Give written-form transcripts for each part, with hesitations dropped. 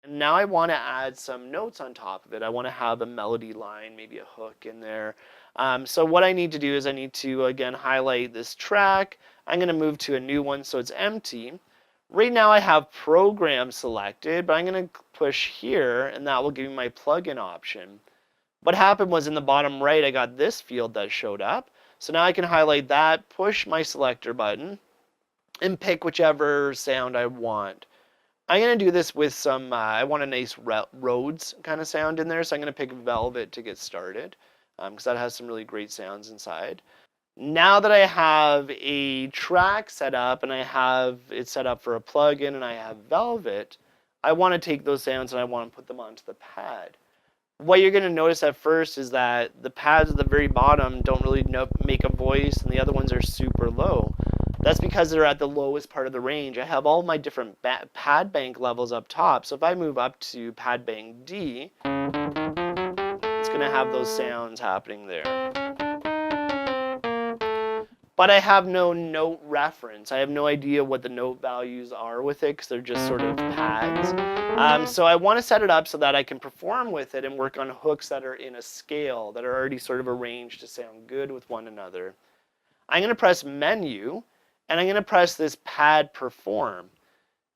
And now I want to add some notes on top of it. I want to have a melody line, maybe a hook in there. So what I need to do is I need to, again, highlight this track. I'm going to move to a new one so it's empty. Right now I have program selected, but I'm going to push here, and that will give me my plugin option. What happened was in the bottom right, I got this field that showed up. So now I can highlight that, push my selector button, and pick whichever sound I want. I'm going to do this with some, I want a nice Rhodes kind of sound in there, so I'm going to pick Velvet to get started, because that has some really great sounds inside. Now that I have a track set up, and I have it set up for a plugin, and I have Velvet, I want to take those sounds and I want to put them onto the pad. What you're going to notice at first is that the pads at the very bottom don't really make a voice, and the other ones are super low. That's because they're at the lowest part of the range. I have all my different pad bank levels up top. So if I move up to pad bank D, it's going to have those sounds happening there. But I have no note reference. I have no idea what the note values are with it because they're just sort of pads. So I want to set it up so that I can perform with it and work on hooks that are in a scale, that are already sort of arranged to sound good with one another. I'm going to press Menu, and I'm going to press this Pad Perform.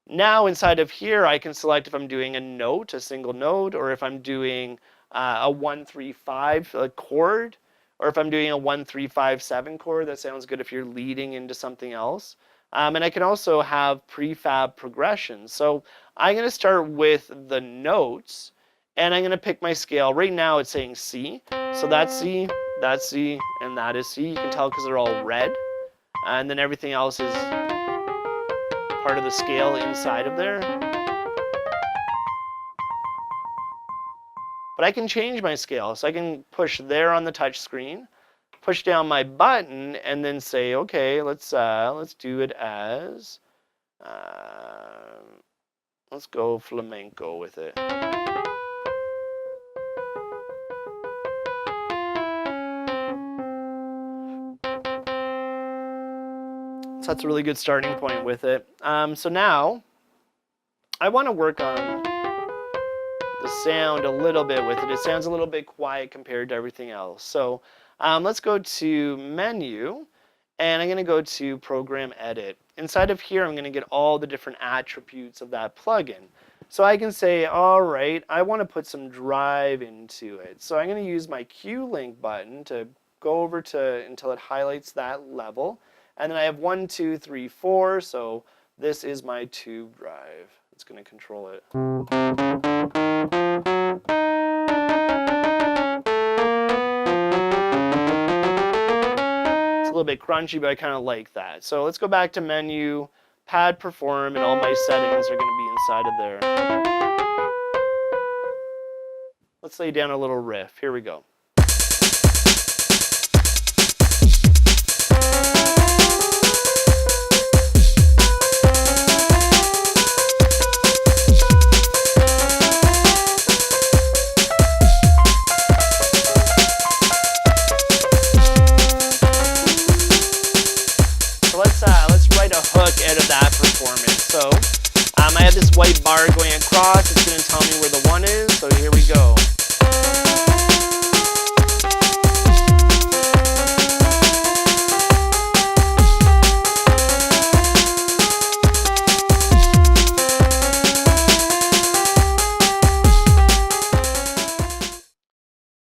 Now inside of here, I can select if I'm doing a note, a single note, or if I'm doing a 1-3-5 chord, or if I'm doing a 1-3-5-7 chord. That sounds good if you're leading into something else. And I can also have prefab progressions. So I'm going to start with the notes, and I'm going to pick my scale. Right now it's saying C. So that's C, and that is C. You can tell because they're all red. And then everything else is part of the scale inside of there. But I can change my scale. So I can push there on the touch screen, push down my button, and then say, okay, let's do it as, let's go flamenco with it. So that's a really good starting point with it. So now I want to work on the sound a little bit with it. It sounds a little bit quiet compared to everything else. So let's go to Menu, and I'm going to go to Program Edit. Inside of here, I'm going to get all the different attributes of that plugin. So I can say, all right, I want to put some drive into it. So I'm going to use my Q-Link button to go over to until it highlights that level. And then I have 1, 2, 3, 4. So this is my tube drive. It's going to control it. It's a little bit crunchy, but I kind of like that. So let's go back to Menu, Pad Perform, and all my settings are going to be inside of there. Let's lay down a little riff. Here we go. Let's write a hook out of that performance. So I have this white bar going across. It's going to tell me where the 1 is. So here